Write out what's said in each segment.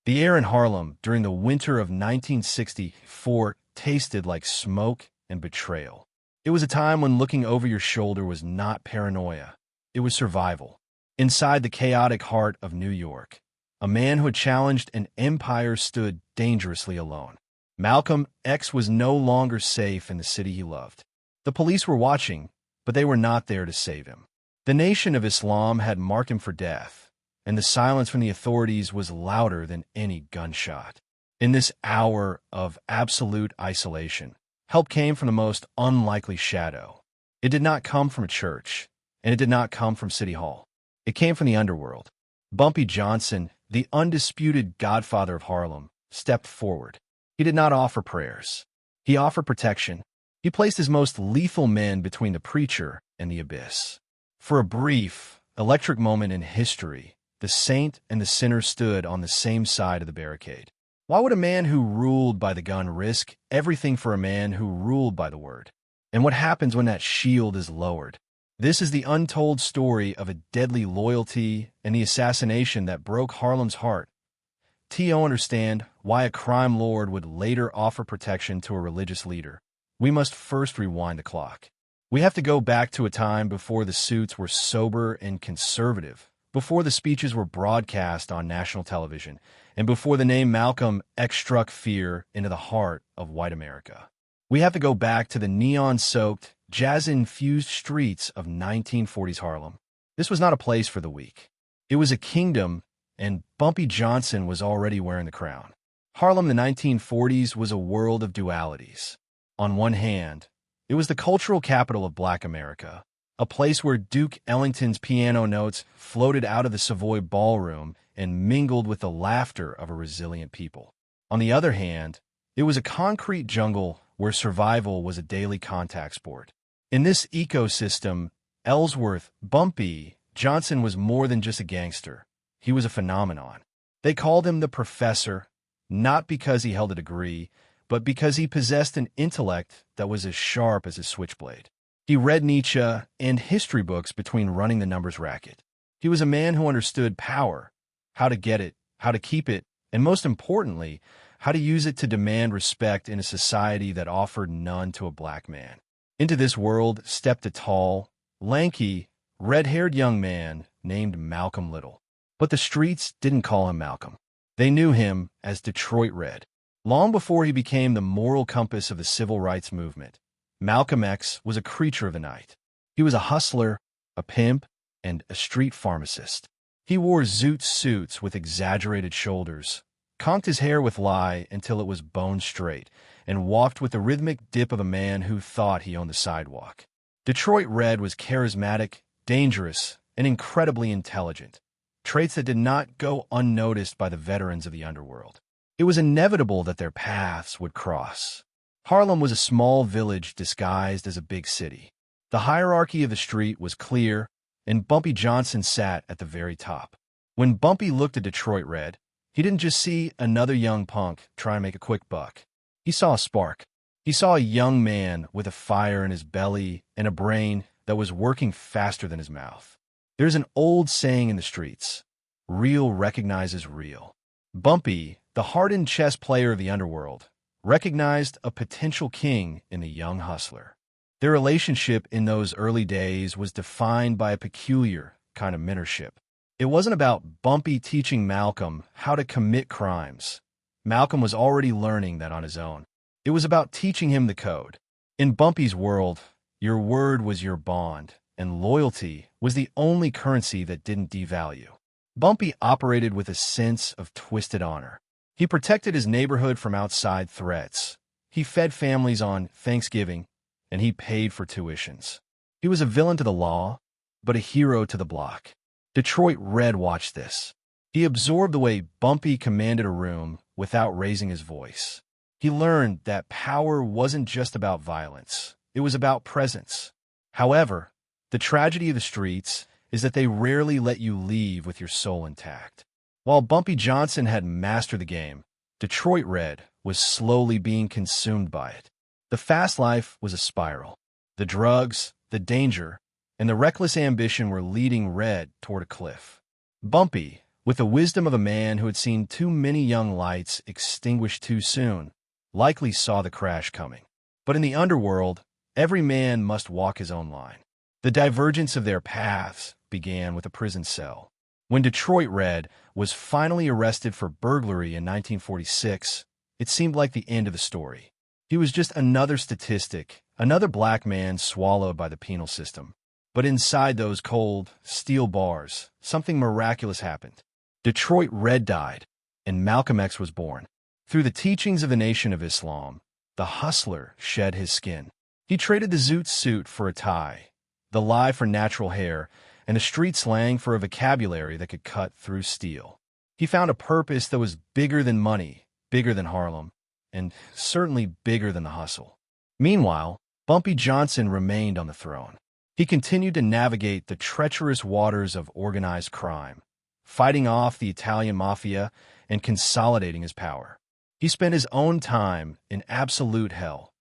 The air in Harlem during the winter of 1964 tasted like smoke and betrayal. It was a time when looking over your shoulder was not paranoia. It was survival. Inside the chaotic heart of New York, a man who had challenged an empire stood dangerously alone. Malcolm X was no longer safe in the city he loved. The police were watching, but they were not there to save him. The Nation of Islam had marked him for death, and the silence from the authorities was louder than any gunshot. In this hour of absolute isolation, help came from the most unlikely shadow. It did not come from a church, and it did not come from City Hall. It came from the underworld. Bumpy Johnson, the undisputed Godfather of Harlem, stepped forward. He did not offer prayers. He offered protection. He placed his most lethal men between the preacher and the abyss. For a brief, electric moment in history, the saint and the sinner stood on the same side of the barricade. Why would a man who ruled by the gun risk everything for a man who ruled by the word? And what happens when that shield is lowered? This is the untold story of a deadly loyalty and the assassination that broke Harlem's heart. T.O. understand why a crime lord would later offer protection to a religious leader. We must first rewind the clock. We have to go back to a time before the suits were sober and conservative, before the speeches were broadcast on national television, and before the name Malcolm X struck fear into the heart of white America. We have to go back to the neon-soaked, jazz-infused streets of 1940s Harlem. This was not a place for the weak. It was a kingdom, and Bumpy Johnson was already wearing the crown. Harlem in the 1940s was a world of dualities. On one hand, it was the cultural capital of Black America, a place where Duke Ellington's piano notes floated out of the Savoy Ballroom and mingled with the laughter of a resilient people. On the other hand, it was a concrete jungle where survival was a daily contact sport. In this ecosystem, Ellsworth Bumpy Johnson was more than just a gangster. He was a phenomenon. They called him the Professor, not because he held a degree, but because he possessed an intellect that was as sharp as his switchblade. He read Nietzsche and history books between running the numbers racket. He was a man who understood power, how to get it, how to keep it, and most importantly, how to use it to demand respect in a society that offered none to a black man. Into this world stepped a tall, lanky, red-haired young man named Malcolm Little. But the streets didn't call him Malcolm. They knew him as Detroit Red. Long before he became the moral compass of the civil rights movement, Malcolm X was a creature of the night. He was a hustler, a pimp, and a street pharmacist. He wore zoot suits with exaggerated shoulders, conked his hair with lye until it was bone straight, and walked with the rhythmic dip of a man who thought he owned the sidewalk. Detroit Red was charismatic, dangerous, and incredibly intelligent, traits that did not go unnoticed by the veterans of the underworld. It was inevitable that their paths would cross. Harlem was a small village disguised as a big city. The hierarchy of the street was clear, and Bumpy Johnson sat at the very top. When Bumpy looked at Detroit Red, he didn't just see another young punk trying to make a quick buck. He saw a spark. He saw a young man with a fire in his belly and a brain that was working faster than his mouth. There's an old saying in the streets: real recognizes real. Bumpy, the hardened chess player of the underworld, recognized a potential king in the young hustler. Their relationship in those early days was defined by a peculiar kind of mentorship. It wasn't about Bumpy teaching Malcolm how to commit crimes. Malcolm was already learning that on his own. It was about teaching him the code. In Bumpy's world, your word was your bond, and loyalty was the only currency that didn't devalue. Bumpy operated with a sense of twisted honor. He protected his neighborhood from outside threats. He fed families on Thanksgiving, and he paid for tuitions. He was a villain to the law, but a hero to the block. Detroit Red watched this. He absorbed the way Bumpy commanded a room without raising his voice. He learned that power wasn't just about violence. It was about presence. However, the tragedy of the streets is that they rarely let you leave with your soul intact. While Bumpy Johnson had mastered the game, Detroit Red was slowly being consumed by it. The fast life was a spiral. The drugs, the danger, and the reckless ambition were leading Red toward a cliff. Bumpy, with the wisdom of a man who had seen too many young lights extinguished too soon, likely saw the crash coming. But in the underworld, every man must walk his own line. The divergence of their paths began with a prison cell. When Detroit Red was finally arrested for burglary in 1946, it seemed like the end of the story. He was just another statistic, another black man swallowed by the penal system. But inside those cold, steel bars, something miraculous happened. Detroit Red died, and Malcolm X was born. Through the teachings of the Nation of Islam, the hustler shed his skin. He traded the zoot suit for a tie, the lie for natural hair, and the street slang for a vocabulary that could cut through steel. He found a purpose that was bigger than money, bigger than Harlem, and certainly bigger than the hustle. Meanwhile, Bumpy Johnson remained on the throne. He continued to navigate the treacherous waters of organized crime, fighting off the Italian mafia and consolidating his power. He spent his own time in absolute hell,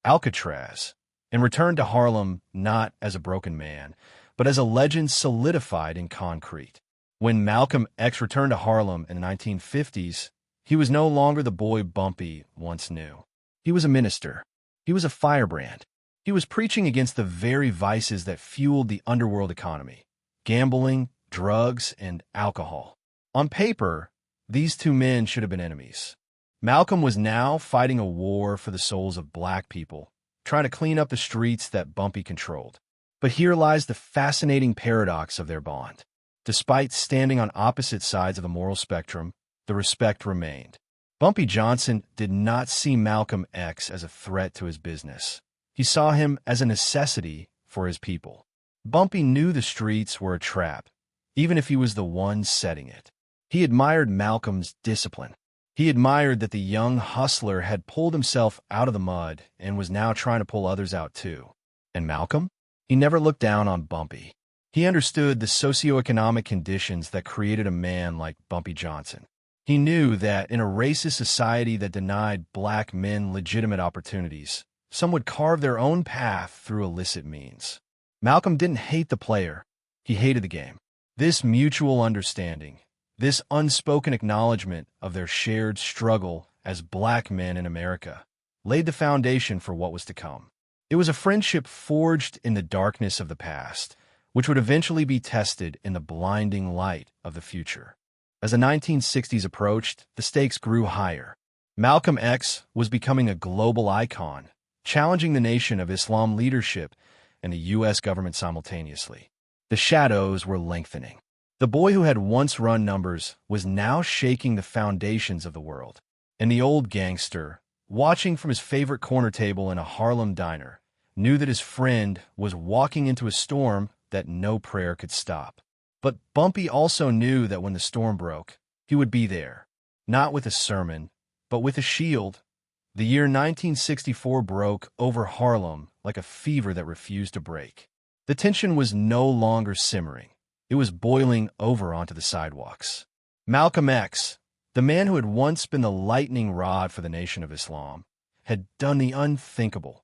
Alcatraz, and returned to Harlem not as a broken man, but as a legend solidified in concrete. When Malcolm X returned to Harlem in the 1950s, he was no longer the boy Bumpy once knew. He was a minister. He was a firebrand. He was preaching against the very vices that fueled the underworld economy: gambling, drugs, and alcohol. On paper, these two men should have been enemies. Malcolm was now fighting a war for the souls of black people, trying to clean up the streets that Bumpy controlled. But here lies the fascinating paradox of their bond. Despite standing on opposite sides of the moral spectrum, the respect remained. Bumpy Johnson did not see Malcolm X as a threat to his business. He saw him as a necessity for his people. Bumpy knew the streets were a trap, even if he was the one setting it. He admired Malcolm's discipline. He admired that the young hustler had pulled himself out of the mud and was now trying to pull others out too. And Malcolm? He never looked down on Bumpy. He understood the socioeconomic conditions that created a man like Bumpy Johnson. He knew that in a racist society that denied black men legitimate opportunities, some would carve their own path through illicit means. Malcolm didn't hate the player. He hated the game. This mutual understanding, this unspoken acknowledgement of their shared struggle as black men in America, laid the foundation for what was to come. It was a friendship forged in the darkness of the past, which would eventually be tested in the blinding light of the future. As the 1960s approached, the stakes grew higher. Malcolm X was becoming a global icon, challenging the Nation of Islam leadership and the U.S. government simultaneously. The shadows were lengthening. The boy who had once run numbers was now shaking the foundations of the world. And the old gangster, watching from his favorite corner table in a Harlem diner, knew that his friend was walking into a storm that no prayer could stop. But Bumpy also knew that when the storm broke, he would be there, not with a sermon, but with a shield. The year 1964 broke over Harlem like a fever that refused to break. The tension was no longer simmering. It was boiling over onto the sidewalks. Malcolm X, the man who had once been the lightning rod for the Nation of Islam, had done the unthinkable.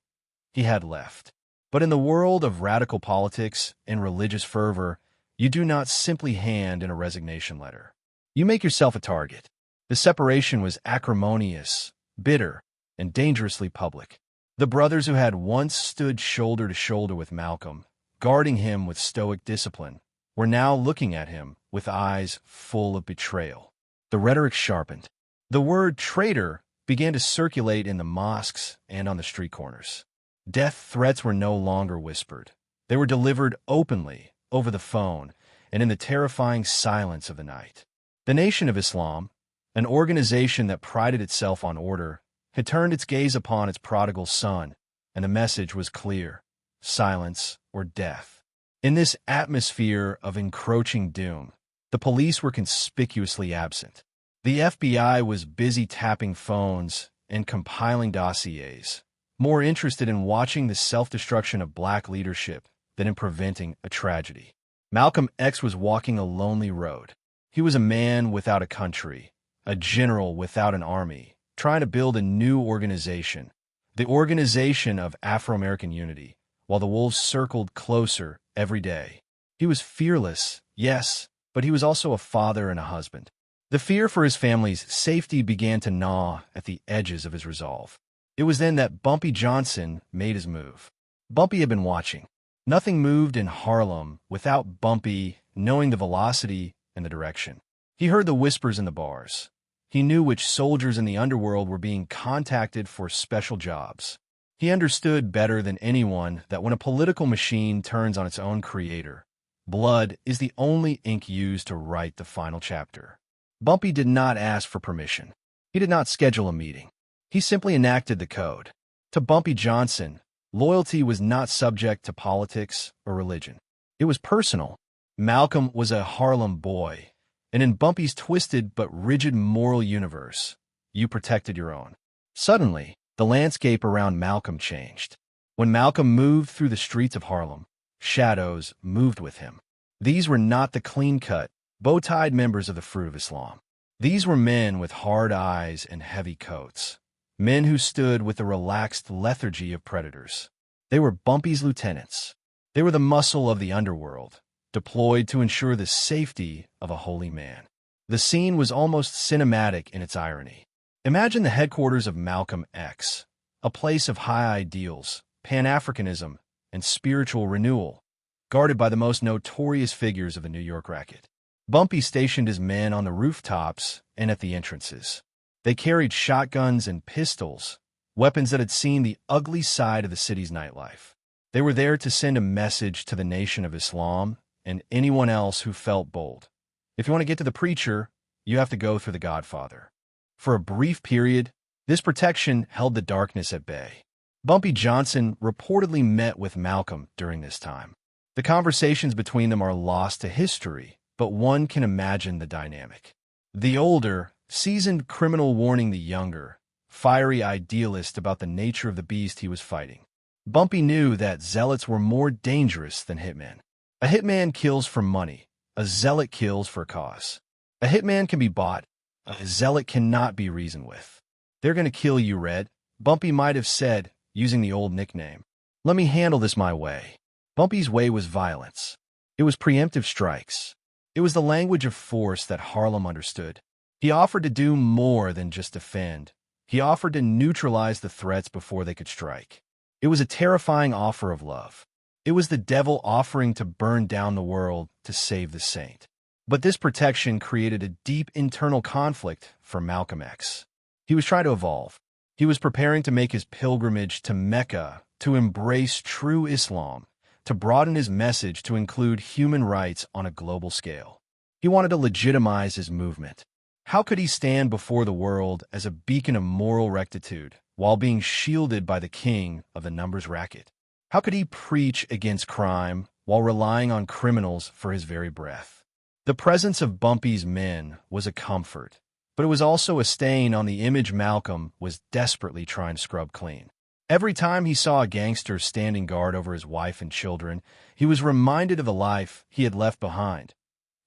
He had left. But in the world of radical politics and religious fervor, you do not simply hand in a resignation letter. You make yourself a target. The separation was acrimonious, bitter, and dangerously public. The brothers who had once stood shoulder to shoulder with Malcolm, guarding him with stoic discipline, were now looking at him with eyes full of betrayal. The rhetoric sharpened. The word traitor began to circulate in the mosques and on the street corners. Death threats were no longer whispered. They were delivered openly, over the phone, and in the terrifying silence of the night. The Nation of Islam, an organization that prided itself on order, had turned its gaze upon its prodigal son, and the message was clear: silence or death. In this atmosphere of encroaching doom, the police were conspicuously absent. The FBI was busy tapping phones and compiling dossiers, more interested in watching the self-destruction of black leadership than in preventing a tragedy. Malcolm X was walking a lonely road. He was a man without a country, a general without an army, trying to build a new organization, the Organization of Afro-American Unity, while the wolves circled closer every day. He was fearless, yes, but he was also a father and a husband. The fear for his family's safety began to gnaw at the edges of his resolve. It was then that Bumpy Johnson made his move. Bumpy had been watching. Nothing moved in Harlem without Bumpy knowing the velocity and the direction. He heard the whispers in the bars. He knew which soldiers in the underworld were being contacted for special jobs. He understood better than anyone that when a political machine turns on its own creator, blood is the only ink used to write the final chapter. Bumpy did not ask for permission. He did not schedule a meeting. He simply enacted the code. To Bumpy Johnson, loyalty was not subject to politics or religion. It was personal. Malcolm was a Harlem boy, and in Bumpy's twisted but rigid moral universe, you protected your own. Suddenly, the landscape around Malcolm changed. When Malcolm moved through the streets of Harlem, shadows moved with him. These were not the clean-cut, bow-tied members of the Fruit of Islam. These were men with hard eyes and heavy coats. Men who stood with the relaxed lethargy of predators. They were Bumpy's lieutenants. They were the muscle of the underworld, deployed to ensure the safety of a holy man. The scene was almost cinematic in its irony. Imagine the headquarters of Malcolm X, a place of high ideals, Pan-Africanism, and spiritual renewal, guarded by the most notorious figures of the New York racket. Bumpy stationed his men on the rooftops and at the entrances. They carried shotguns and pistols, weapons that had seen the ugly side of the city's nightlife. They were there to send a message to the Nation of Islam and anyone else who felt bold. If you want to get to the preacher, you have to go through the Godfather. For a brief period, this protection held the darkness at bay. Bumpy Johnson reportedly met with Malcolm during this time. The conversations between them are lost to history, but one can imagine the dynamic. The older, seasoned criminal warning the younger, fiery idealist about the nature of the beast he was fighting. Bumpy knew that zealots were more dangerous than hitmen. A hitman kills for money. A zealot kills for a cause. A hitman can be bought. A zealot cannot be reasoned with. They're going to kill you, Red, Bumpy might have said, using the old nickname. Let me handle this my way. Bumpy's way was violence. It was preemptive strikes. It was the language of force that Harlem understood. He offered to do more than just defend. He offered to neutralize the threats before they could strike. It was a terrifying offer of love. It was the devil offering to burn down the world to save the saint. But this protection created a deep internal conflict for Malcolm X. He was trying to evolve. He was preparing to make his pilgrimage to Mecca, to embrace true Islam, to broaden his message to include human rights on a global scale. He wanted to legitimize his movement. How could he stand before the world as a beacon of moral rectitude while being shielded by the king of the numbers racket? How could he preach against crime while relying on criminals for his very breath? The presence of Bumpy's men was a comfort, but it was also a stain on the image Malcolm was desperately trying to scrub clean. Every time he saw a gangster standing guard over his wife and children, he was reminded of the life he had left behind,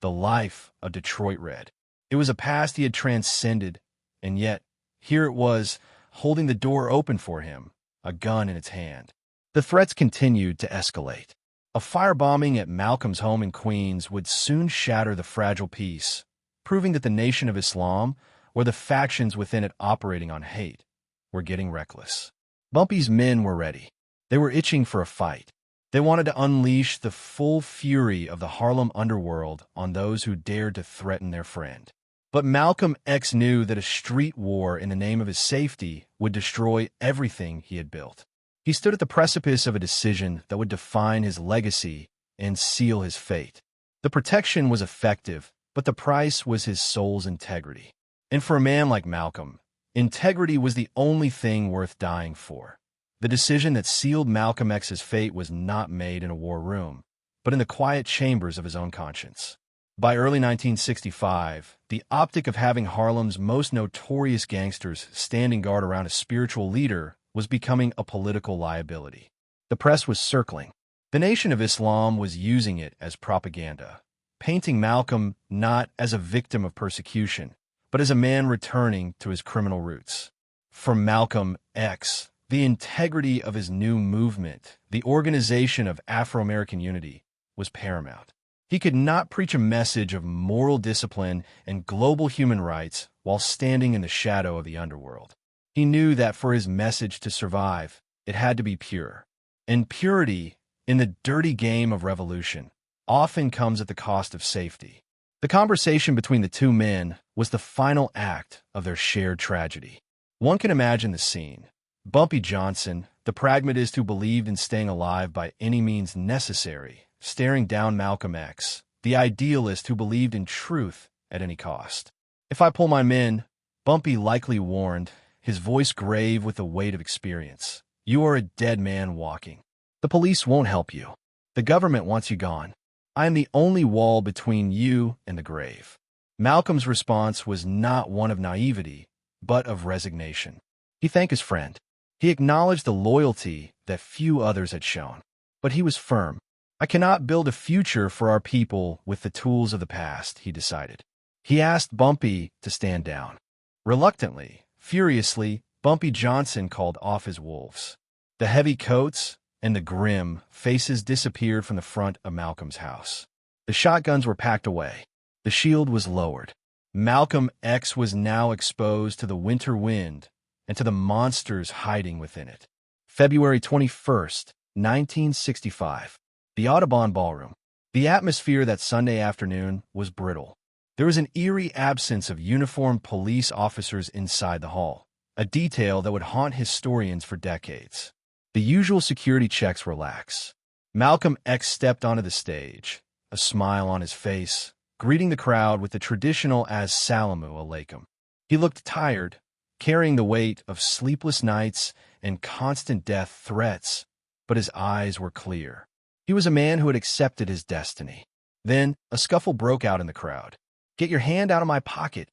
the life of Detroit Red. It was a past he had transcended, and yet, here it was, holding the door open for him, a gun in its hand. The threats continued to escalate. A firebombing at Malcolm's home in Queens would soon shatter the fragile peace, proving that the Nation of Islam, or the factions within it operating on hate, were getting reckless. Bumpy's men were ready. They were itching for a fight. They wanted to unleash the full fury of the Harlem underworld on those who dared to threaten their friend. But Malcolm X knew that a street war in the name of his safety would destroy everything he had built. He stood at the precipice of a decision that would define his legacy and seal his fate. The protection was effective, but the price was his soul's integrity. And for a man like Malcolm, integrity was the only thing worth dying for. The decision that sealed Malcolm X's fate was not made in a war room, but in the quiet chambers of his own conscience. By early 1965, the optic of having Harlem's most notorious gangsters standing guard around a spiritual leader was becoming a political liability. The press was circling. The Nation of Islam was using it as propaganda, painting Malcolm not as a victim of persecution, but as a man returning to his criminal roots. For Malcolm X, the integrity of his new movement, the organization of Afro-American unity, was paramount. He could not preach a message of moral discipline and global human rights while standing in the shadow of the underworld. He knew that for his message to survive, it had to be pure. And purity, in the dirty game of revolution, often comes at the cost of safety. The conversation between the two men was the final act of their shared tragedy. One can imagine the scene. Bumpy Johnson, the pragmatist who believed in staying alive by any means necessary, staring down Malcolm X, the idealist who believed in truth at any cost. "If I pull my men," Bumpy likely warned, his voice grave with the weight of experience, "you are a dead man walking. The police won't help you. The government wants you gone. I am the only wall between you and the grave." Malcolm's response was not one of naivety, but of resignation. He thanked his friend. He acknowledged the loyalty that few others had shown. But he was firm. "I cannot build a future for our people with the tools of the past," he decided. He asked Bumpy to stand down. Reluctantly, furiously, Bumpy Johnson called off his wolves. The heavy coats and the grim faces disappeared from the front of Malcolm's house. The shotguns were packed away. The shield was lowered. Malcolm X was now exposed to the winter wind and to the monsters hiding within it. February 21st, 1965. The Audubon Ballroom. The atmosphere that Sunday afternoon was brittle. There was an eerie absence of uniformed police officers inside the hall, a detail that would haunt historians for decades. The usual security checks were lax. Malcolm X stepped onto the stage, a smile on his face, greeting the crowd with the traditional "Assalamu alaikum." He looked tired, carrying the weight of sleepless nights and constant death threats, but his eyes were clear. He was a man who had accepted his destiny. Then a scuffle broke out in the crowd. "Get your hand out of my pocket."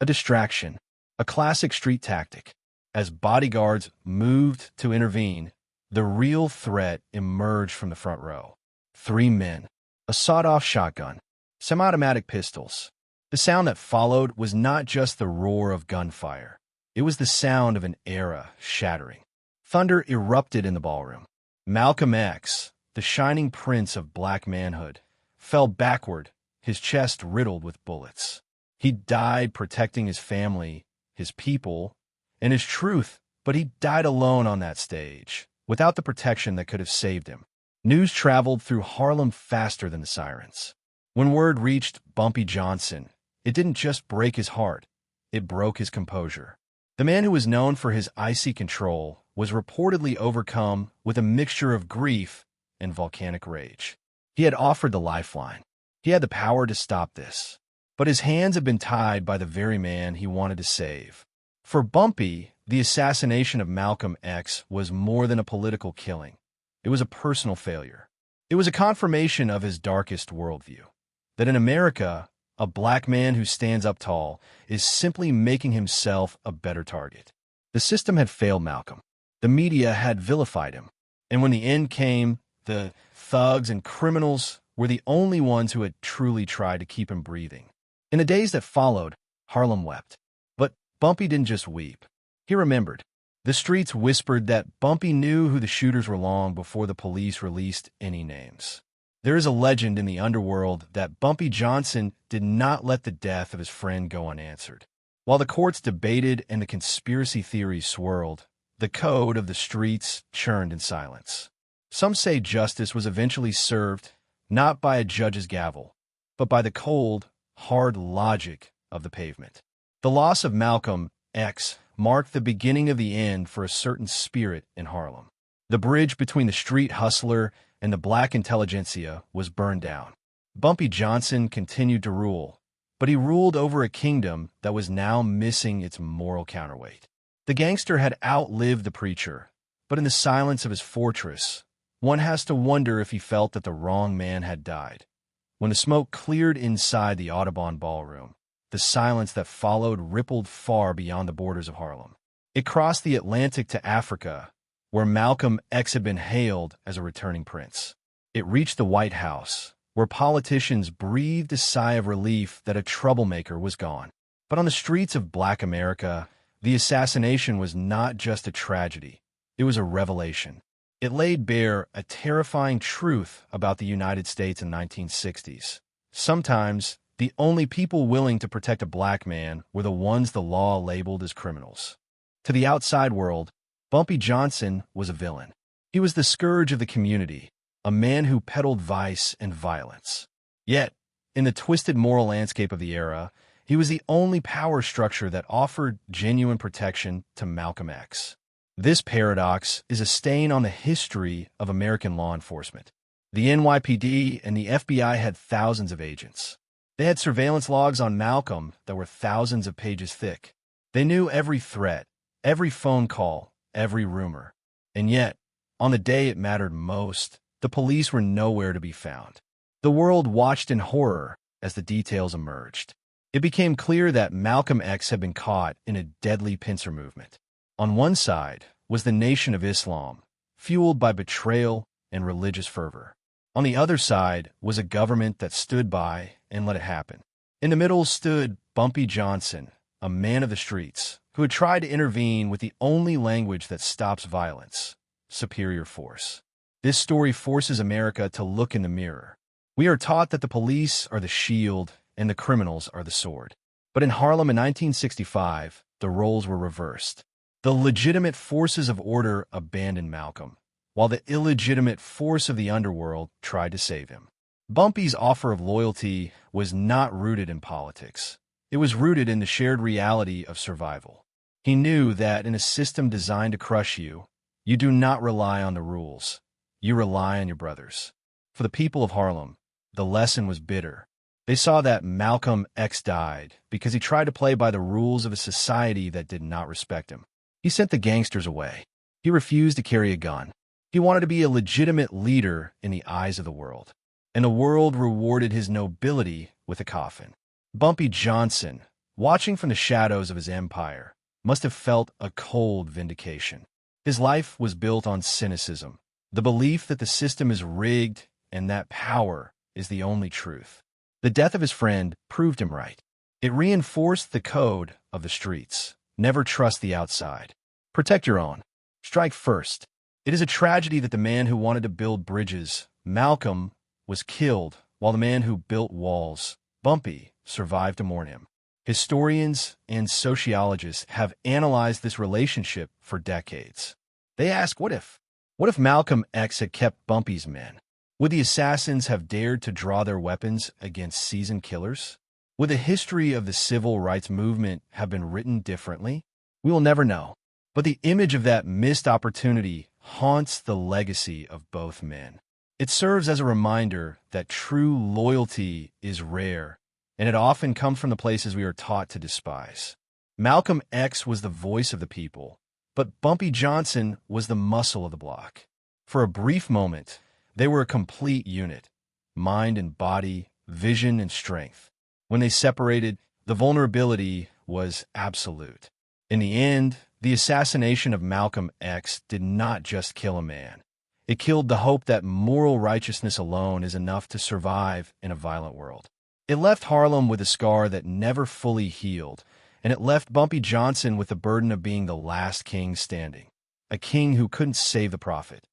A distraction, a classic street tactic. As bodyguards moved to intervene, the real threat emerged from the front row. 3 men, a sawed-off shotgun, semi-automatic pistols. The sound that followed was not just the roar of gunfire. It was the sound of an era shattering. Thunder erupted in the ballroom. Malcolm X, the shining prince of black manhood, fell backward, his chest riddled with bullets. He died protecting his family, his people, and his truth, but he died alone on that stage, without the protection that could have saved him. News traveled through Harlem faster than the sirens. When word reached Bumpy Johnson, it didn't just break his heart, it broke his composure. The man who was known for his icy control was reportedly overcome with a mixture of grief and volcanic rage. He had offered the lifeline. He had the power to stop this. But his hands had been tied by the very man he wanted to save. For Bumpy, the assassination of Malcolm X was more than a political killing. It was a personal failure. It was a confirmation of his darkest worldview, that in America, a black man who stands up tall is simply making himself a better target. The system had failed Malcolm. The media had vilified him. And when the end came, the thugs and criminals were the only ones who had truly tried to keep him breathing. In the days that followed, Harlem wept. But Bumpy didn't just weep. He remembered. The streets whispered that Bumpy knew who the shooters were long before the police released any names. There is a legend in the underworld that Bumpy Johnson did not let the death of his friend go unanswered. While the courts debated and the conspiracy theories swirled, the code of the streets churned in silence. Some say justice was eventually served not by a judge's gavel, but by the cold, hard logic of the pavement. The loss of Malcolm X marked the beginning of the end for a certain spirit in Harlem. The bridge between the street hustler and the black intelligentsia was burned down. Bumpy Johnson continued to rule, but he ruled over a kingdom that was now missing its moral counterweight. The gangster had outlived the preacher, but in the silence of his fortress, one has to wonder if he felt that the wrong man had died. When the smoke cleared inside the Audubon Ballroom, the silence that followed rippled far beyond the borders of Harlem. It crossed the Atlantic to Africa, where Malcolm X had been hailed as a returning prince. It reached the White House, where politicians breathed a sigh of relief that a troublemaker was gone. But on the streets of Black America, the assassination was not just a tragedy, it was a revelation. It laid bare a terrifying truth about the United States in the 1960s. Sometimes, the only people willing to protect a black man were the ones the law labeled as criminals. To the outside world, Bumpy Johnson was a villain. He was the scourge of the community, a man who peddled vice and violence. Yet, in the twisted moral landscape of the era, he was the only power structure that offered genuine protection to Malcolm X. This paradox is a stain on the history of American law enforcement. The NYPD and the FBI had thousands of agents. They had surveillance logs on Malcolm that were thousands of pages thick. They knew every threat, every phone call, every rumor. And yet, on the day it mattered most, the police were nowhere to be found. The world watched in horror as the details emerged. It became clear that Malcolm X had been caught in a deadly pincer movement. On one side was the Nation of Islam, fueled by betrayal and religious fervor. On the other side was a government that stood by and let it happen. In the middle stood Bumpy Johnson, a man of the streets, who had tried to intervene with the only language that stops violence: superior force. This story forces America to look in the mirror. We are taught that the police are the shield and the criminals are the sword. But in Harlem in 1965, the roles were reversed. The legitimate forces of order abandoned Malcolm, while the illegitimate force of the underworld tried to save him. Bumpy's offer of loyalty was not rooted in politics. It was rooted in the shared reality of survival. He knew that in a system designed to crush you, you do not rely on the rules. You rely on your brothers. For the people of Harlem, the lesson was bitter. They saw that Malcolm X died because he tried to play by the rules of a society that did not respect him. He sent the gangsters away. He refused to carry a gun. He wanted to be a legitimate leader in the eyes of the world. And the world rewarded his nobility with a coffin. Bumpy Johnson, watching from the shadows of his empire, must have felt a cold vindication. His life was built on cynicism, the belief that the system is rigged and that power is the only truth. The death of his friend proved him right. It reinforced the code of the streets. Never trust the outside. Protect your own. Strike first. It is a tragedy that the man who wanted to build bridges, Malcolm, was killed, while the man who built walls, Bumpy, survived to mourn him. Historians and sociologists have analyzed this relationship for decades. They ask, what if? What if Malcolm X had kept Bumpy's men? Would the assassins have dared to draw their weapons against seasoned killers? Would the history of the civil rights movement have been written differently? We will never know. But the image of that missed opportunity haunts the legacy of both men. It serves as a reminder that true loyalty is rare, and it often comes from the places we are taught to despise. Malcolm X was the voice of the people, but Bumpy Johnson was the muscle of the block. For a brief moment, they were a complete unit, mind and body, vision and strength. When they separated, the vulnerability was absolute. In the end, the assassination of Malcolm X did not just kill a man. It killed the hope that moral righteousness alone is enough to survive in a violent world. It left Harlem with a scar that never fully healed, and it left Bumpy Johnson with the burden of being the last king standing, a king who couldn't save the prophet.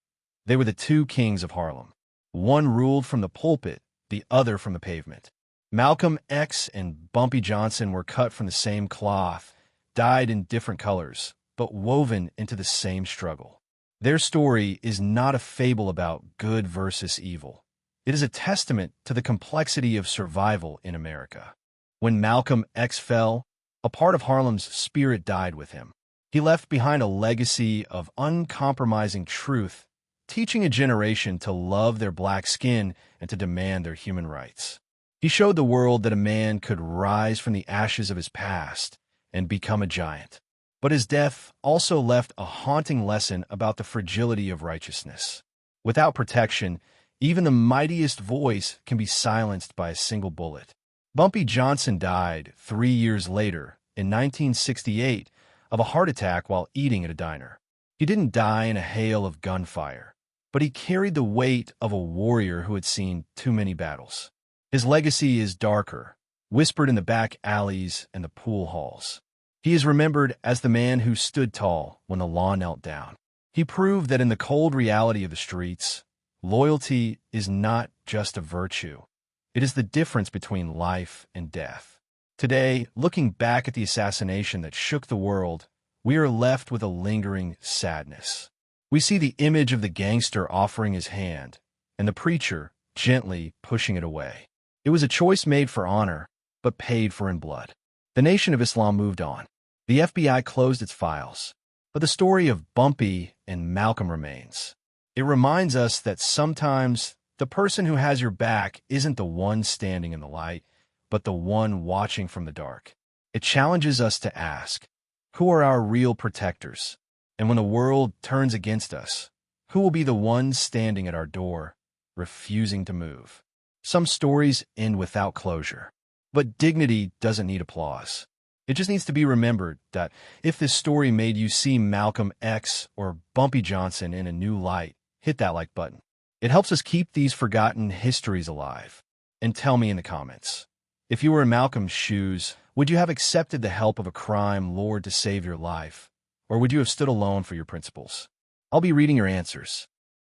They were the two kings of Harlem. One ruled from the pulpit, the other from the pavement. Malcolm X and Bumpy Johnson were cut from the same cloth, dyed in different colors, but woven into the same struggle. Their story is not a fable about good versus evil. It is a testament to the complexity of survival in America. When Malcolm X fell, a part of Harlem's spirit died with him. He left behind a legacy of uncompromising truth, teaching a generation to love their black skin and to demand their human rights. He showed the world that a man could rise from the ashes of his past and become a giant. But his death also left a haunting lesson about the fragility of righteousness. Without protection, even the mightiest voice can be silenced by a single bullet. Bumpy Johnson died 3 years later, in 1968, of a heart attack while eating at a diner. He didn't die in a hail of gunfire, but he carried the weight of a warrior who had seen too many battles. His legacy is darker, whispered in the back alleys and the pool halls. He is remembered as the man who stood tall when the law knelt down. He proved that in the cold reality of the streets, loyalty is not just a virtue. It is the difference between life and death. Today, looking back at the assassination that shook the world, we are left with a lingering sadness. We see the image of the gangster offering his hand, and the preacher gently pushing it away. It was a choice made for honor, but paid for in blood. The Nation of Islam moved on. The FBI closed its files. But the story of Bumpy and Malcolm remains. It reminds us that sometimes the person who has your back isn't the one standing in the light, but the one watching from the dark. It challenges us to ask, who are our real protectors? And when the world turns against us, who will be the one standing at our door, refusing to move? Some stories end without closure, but dignity doesn't need applause. It just needs to be remembered that if this story made you see Malcolm X or Bumpy Johnson in a new light, hit that like button. It helps us keep these forgotten histories alive. And tell me in the comments, if you were in Malcolm's shoes, would you have accepted the help of a crime lord to save your life? Or would you have stood alone for your principles? I'll be reading your answers.